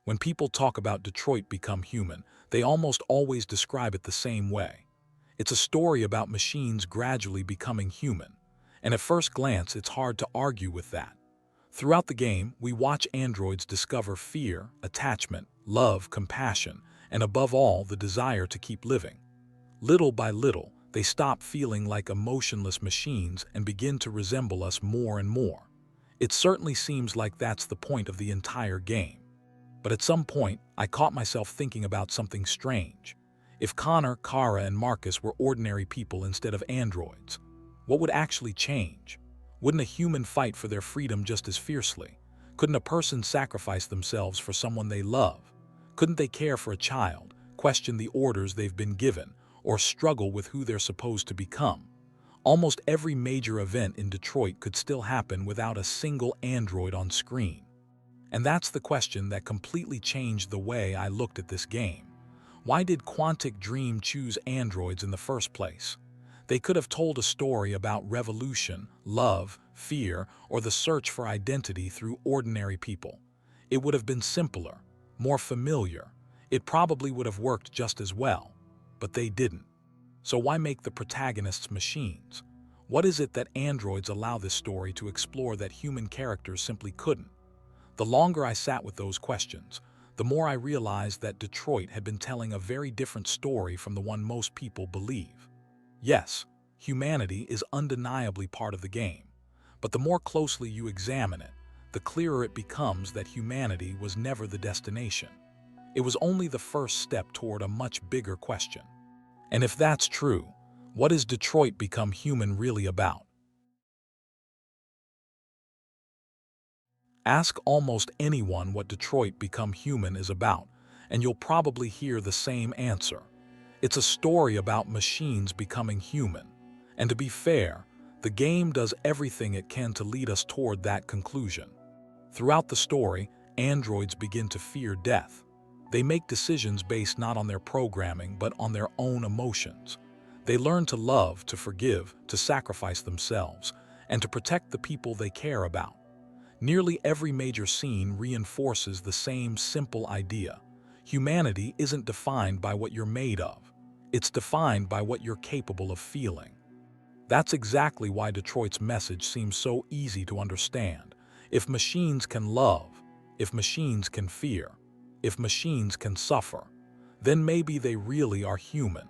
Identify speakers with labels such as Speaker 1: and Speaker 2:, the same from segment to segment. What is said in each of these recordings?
Speaker 1: When people talk about Detroit Become Human, they almost always describe it the same way. It's a story about machines gradually becoming human, and at first glance it's hard to argue with that. Throughout the game, we watch androids discover fear, attachment, love, compassion, and above all, the desire to keep living. Little by little, they stop feeling like emotionless machines and begin to resemble us more and more. It certainly seems like that's the point of the entire game. But at some point, I caught myself thinking about something strange. If Connor, Kara, and Markus were ordinary people instead of androids, what would actually change? Wouldn't a human fight for their freedom just as fiercely? Couldn't a person sacrifice themselves for someone they love? Couldn't they care for a child, question the orders they've been given, or struggle with who they're supposed to become? Almost every major event in Detroit could still happen without a single android on screen. And that's the question that completely changed the way I looked at this game. Why did Quantic Dream choose androids in the first place? They could have told a story about revolution, love, fear, or the search for identity through ordinary people. It would have been simpler, more familiar. It probably would have worked just as well, but they didn't. So why make the protagonists machines? What is it that androids allow this story to explore that human characters simply couldn't? The longer I sat with those questions, the more I realized that Detroit had been telling a very different story from the one most people believe. Yes, humanity is undeniably part of the game, but the more closely you examine it, the clearer it becomes that humanity was never the destination. It was only the first step toward a much bigger question. And if that's true, what is Detroit Become Human really about? Ask almost anyone what Detroit Become Human is about, and you'll probably hear the same answer. It's a story about machines becoming human. And to be fair, the game does everything it can to lead us toward that conclusion. Throughout the story, androids begin to fear death. They make decisions based not on their programming, but on their own emotions. They learn to love, to forgive, to sacrifice themselves, and to protect the people they care about. Nearly every major scene reinforces the same simple idea. Humanity isn't defined by what you're made of. It's defined by what you're capable of feeling. That's exactly why Detroit's message seems so easy to understand. If machines can love, if machines can fear, if machines can suffer, then maybe they really are human.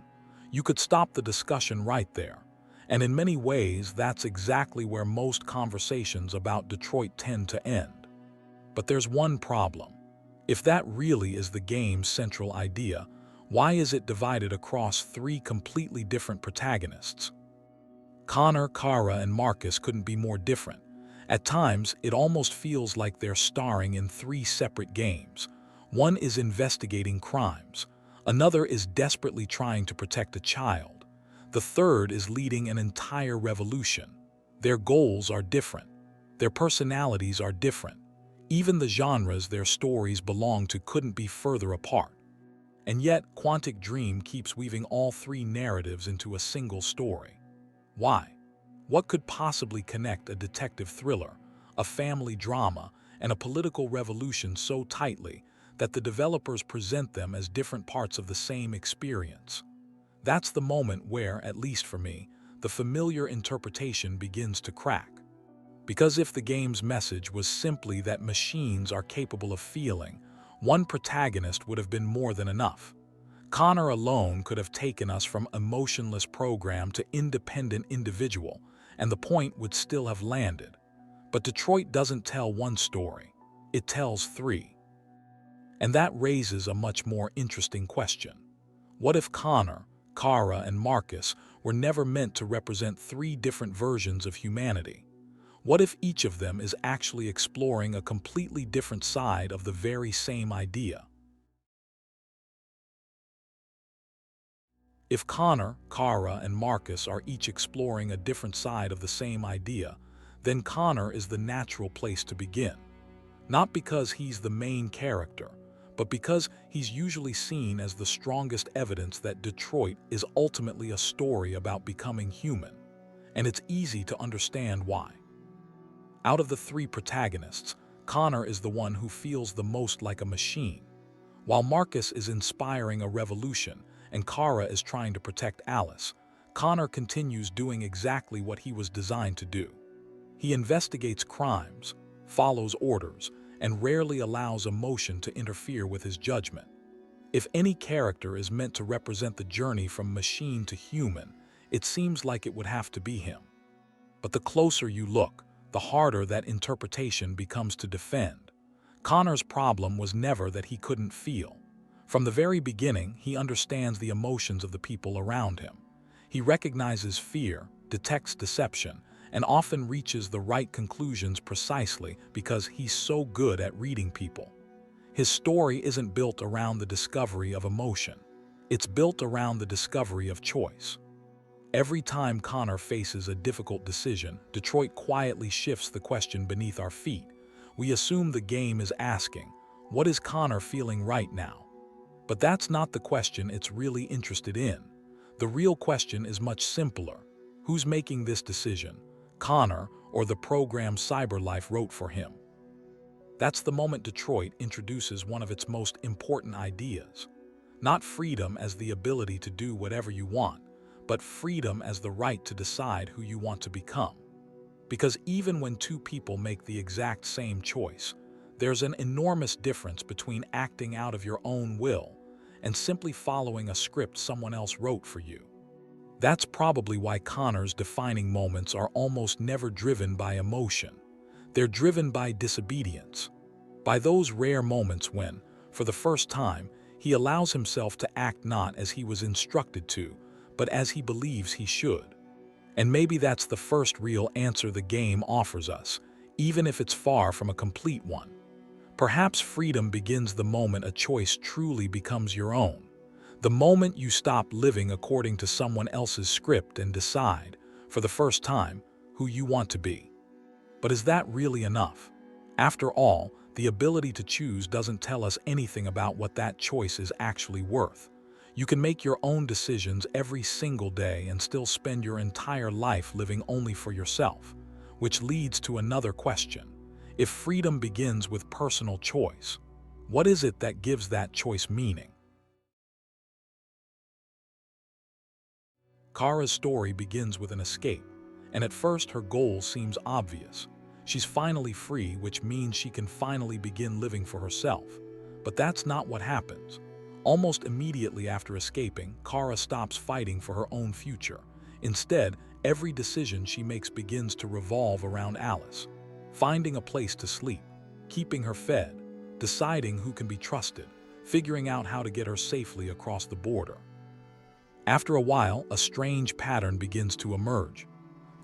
Speaker 1: You could stop the discussion right there. And in many ways, that's exactly where most conversations about Detroit tend to end. But there's one problem. If that really is the game's central idea, why is it divided across three completely different protagonists? Connor, Kara, and Markus couldn't be more different. At times, it almost feels like they're starring in three separate games. One is investigating crimes. Another is desperately trying to protect a child. The third is leading an entire revolution. Their goals are different. Their personalities are different. Even the genres their stories belong to couldn't be further apart. And yet, Quantic Dream keeps weaving all three narratives into a single story. Why? What could possibly connect a detective thriller, a family drama, and a political revolution so tightly that the developers present them as different parts of the same experience? That's the moment where, at least for me, the familiar interpretation begins to crack. Because if the game's message was simply that machines are capable of feeling, one protagonist would have been more than enough. Connor alone could have taken us from emotionless program to independent individual, and the point would still have landed. But Detroit doesn't tell one story, it tells three. And that raises a much more interesting question. What if Connor, Kara, and Markus were never meant to represent three different versions of humanity? What if each of them is actually exploring a completely different side of the very same idea? If Connor, Kara, and Markus are each exploring a different side of the same idea, then Connor is the natural place to begin. Not because he's the main character, but because he's usually seen as the strongest evidence that Detroit is ultimately a story about becoming human. And it's easy to understand why. Out of the three protagonists, Connor is the one who feels the most like a machine. While Markus is inspiring a revolution and Kara is trying to protect Alice, Connor continues doing exactly what he was designed to do. He investigates crimes, follows orders, and rarely allows emotion to interfere with his judgment. If any character is meant to represent the journey from machine to human, it seems like it would have to be him. But the closer you look, the harder that interpretation becomes to defend. Connor's problem was never that he couldn't feel. From the very beginning, he understands the emotions of the people around him. He recognizes fear, detects deception, and often reaches the right conclusions precisely because he's so good at reading people. His story isn't built around the discovery of emotion. It's built around the discovery of choice. Every time Connor faces a difficult decision, Detroit quietly shifts the question beneath our feet. We assume the game is asking, what is Connor feeling right now? But that's not the question it's really interested in. The real question is much simpler. Who's making this decision? Connor or the program CyberLife wrote for him? That's the moment Detroit introduces one of its most important ideas. Not freedom as the ability to do whatever you want, but freedom as the right to decide who you want to become. Because even when two people make the exact same choice, there's an enormous difference between acting out of your own will and simply following a script someone else wrote for you. That's probably why Connor's defining moments are almost never driven by emotion. They're driven by disobedience, by those rare moments when, for the first time, he allows himself to act not as he was instructed to, but as he believes he should. And maybe that's the first real answer the game offers us, even if it's far from a complete one. Perhaps freedom begins the moment a choice truly becomes your own. The moment you stop living according to someone else's script and decide, for the first time, who you want to be. But is that really enough? After all, the ability to choose doesn't tell us anything about what that choice is actually worth. You can make your own decisions every single day and still spend your entire life living only for yourself, which leads to another question. If freedom begins with personal choice, what is it that gives that choice meaning? Kara's story begins with an escape, and at first her goal seems obvious. She's finally free, which means she can finally begin living for herself. But that's not what happens. Almost immediately after escaping, Kara stops fighting for her own future. Instead, every decision she makes begins to revolve around Alice. Finding a place to sleep, keeping her fed, deciding who can be trusted, figuring out how to get her safely across the border. After a while, a strange pattern begins to emerge.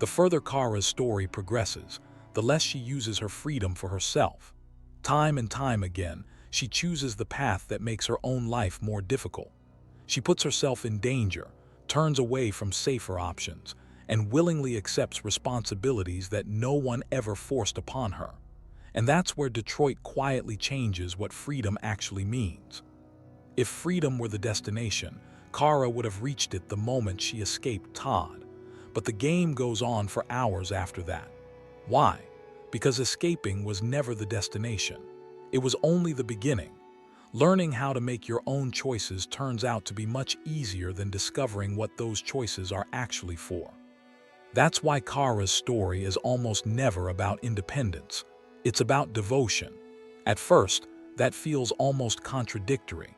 Speaker 1: The further Kara's story progresses, the less she uses her freedom for herself. Time and time again, she chooses the path that makes her own life more difficult. She puts herself in danger, turns away from safer options, and willingly accepts responsibilities that no one ever forced upon her. And that's where Detroit quietly changes what freedom actually means. If freedom were the destination, Kara would have reached it the moment she escaped Todd. But the game goes on for hours after that. Why? Because escaping was never the destination. It was only the beginning. Learning how to make your own choices turns out to be much easier than discovering what those choices are actually for. That's why Kara's story is almost never about independence. It's about devotion. At first, that feels almost contradictory.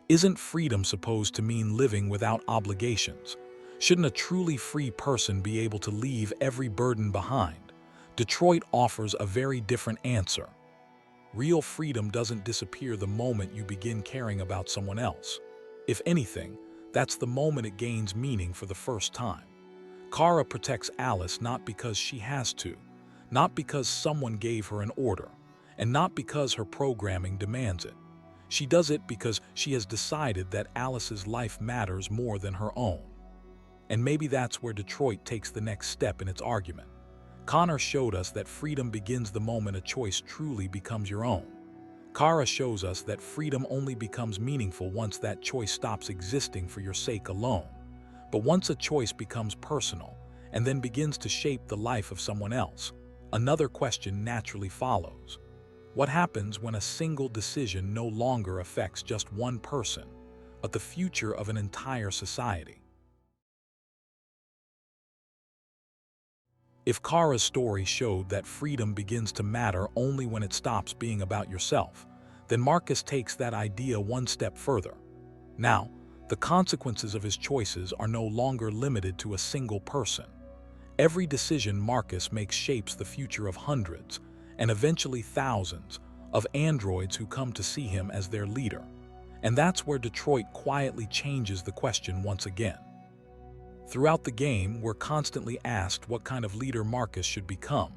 Speaker 1: Isn't freedom supposed to mean living without obligations? Shouldn't a truly free person be able to leave every burden behind? Detroit offers a very different answer. Real freedom doesn't disappear the moment you begin caring about someone else. If anything, that's the moment it gains meaning for the first time. Kara protects Alice not because she has to, not because someone gave her an order, and not because her programming demands it. She does it because she has decided that Alice's life matters more than her own. And maybe that's where Detroit takes the next step in its argument. Connor showed us that freedom begins the moment a choice truly becomes your own. Kara shows us that freedom only becomes meaningful once that choice stops existing for your sake alone. But once a choice becomes personal and then begins to shape the life of someone else, another question naturally follows. What happens when a single decision no longer affects just one person, but the future of an entire society? If Kara's story showed that freedom begins to matter only when it stops being about yourself, then Markus takes that idea one step further. Now, the consequences of his choices are no longer limited to a single person. Every decision Markus makes shapes the future of hundreds, and eventually thousands, of androids who come to see him as their leader. And that's where Detroit quietly changes the question once again. Throughout the game, we're constantly asked what kind of leader Markus should become: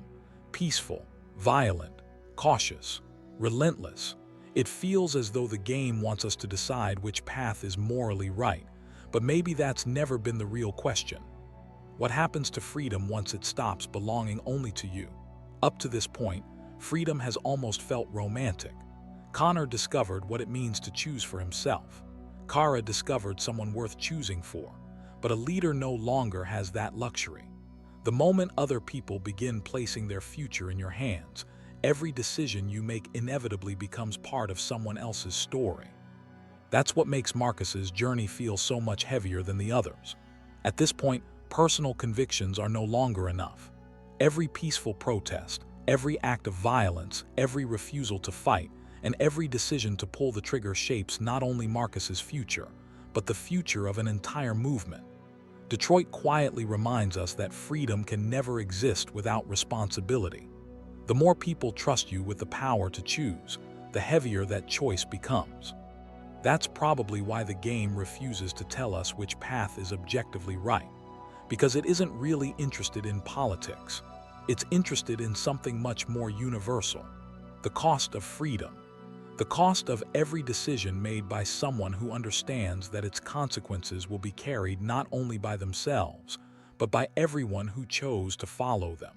Speaker 1: peaceful, violent, cautious, relentless. It feels as though the game wants us to decide which path is morally right, but maybe that's never been the real question. What happens to freedom once it stops belonging only to you? Up to this point, freedom has almost felt romantic. Connor discovered what it means to choose for himself. Kara discovered someone worth choosing for. But a leader no longer has that luxury. The moment other people begin placing their future in your hands, every decision you make inevitably becomes part of someone else's story. That's what makes Markus's journey feel so much heavier than the others. At this point, personal convictions are no longer enough. Every peaceful protest, every act of violence, every refusal to fight, and every decision to pull the trigger shapes not only Markus's future, but the future of an entire movement. Detroit quietly reminds us that freedom can never exist without responsibility. The more people trust you with the power to choose, the heavier that choice becomes. That's probably why the game refuses to tell us which path is objectively right, because it isn't really interested in politics. It's interested in something much more universal: the cost of freedom. The cost of every decision made by someone who understands that its consequences will be carried not only by themselves, but by everyone who chose to follow them.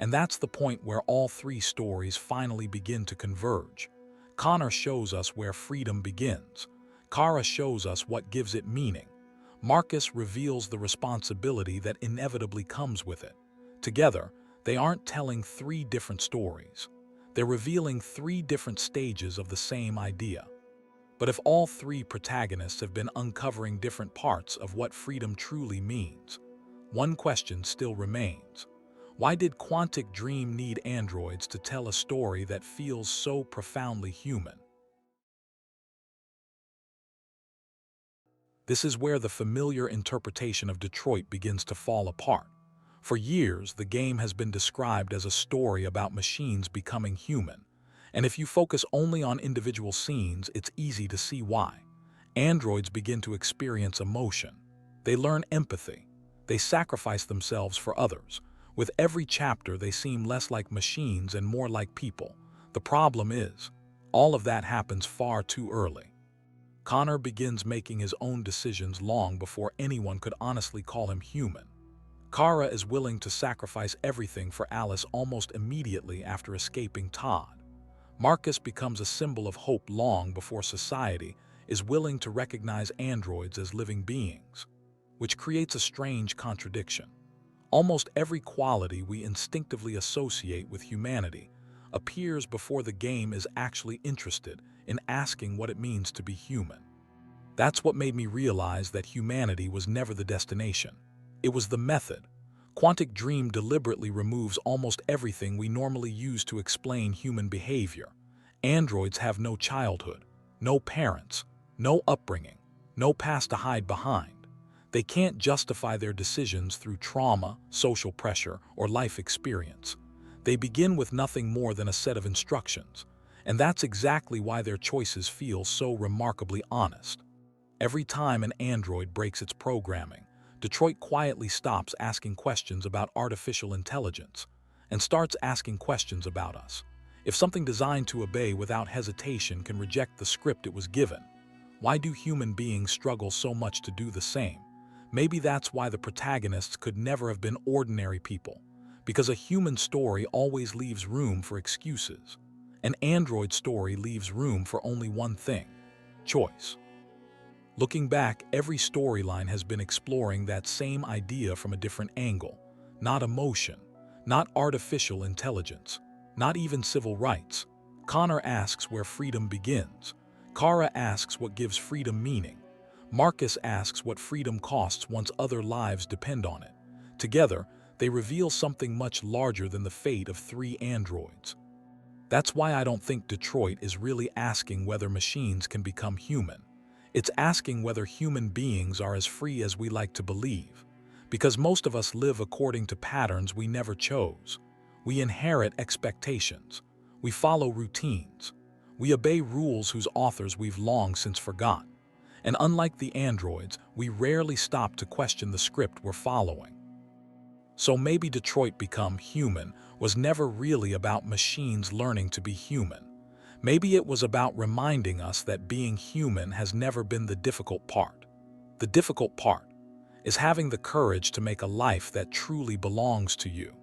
Speaker 1: And that's the point where all three stories finally begin to converge. Connor shows us where freedom begins. Kara shows us what gives it meaning. Markus reveals the responsibility that inevitably comes with it. Together, they aren't telling three different stories. They're revealing three different stages of the same idea. But if all three protagonists have been uncovering different parts of what freedom truly means, one question still remains. Why did Quantic Dream need androids to tell a story that feels so profoundly human? This is where the familiar interpretation of Detroit begins to fall apart. For years, the game has been described as a story about machines becoming human. And if you focus only on individual scenes, it's easy to see why. Androids begin to experience emotion. They learn empathy. They sacrifice themselves for others. With every chapter, they seem less like machines and more like people. The problem is, all of that happens far too early. Connor begins making his own decisions long before anyone could honestly call him human. Kara is willing to sacrifice everything for Alice almost immediately after escaping Todd. Markus becomes a symbol of hope long before society is willing to recognize androids as living beings, which creates a strange contradiction. Almost every quality we instinctively associate with humanity appears before the game is actually interested in asking what it means to be human. That's what made me realize that humanity was never the destination. It was the method. Quantic Dream deliberately removes almost everything we normally use to explain human behavior. Androids have no childhood, no parents, no upbringing, no past to hide behind. They can't justify their decisions through trauma, social pressure, or life experience. They begin with nothing more than a set of instructions, and that's exactly why their choices feel so remarkably honest. Every time an android breaks its programming, Detroit quietly stops asking questions about artificial intelligence and starts asking questions about us. If something designed to obey without hesitation can reject the script it was given, why do human beings struggle so much to do the same? Maybe that's why the protagonists could never have been ordinary people, because a human story always leaves room for excuses. An android story leaves room for only one thing: choice. Looking back, every storyline has been exploring that same idea from a different angle. Not emotion, not artificial intelligence, not even civil rights. Connor asks where freedom begins. Kara asks what gives freedom meaning. Markus asks what freedom costs once other lives depend on it. Together, they reveal something much larger than the fate of 3 androids. That's why I don't think Detroit is really asking whether machines can become human. It's asking whether human beings are as free as we like to believe. Because most of us live according to patterns we never chose. We inherit expectations. We follow routines. We obey rules whose authors we've long since forgotten. And unlike the androids, we rarely stop to question the script we're following. So maybe Detroit Become Human was never really about machines learning to be human. Maybe it was about reminding us that being human has never been the difficult part. The difficult part is having the courage to make a life that truly belongs to you.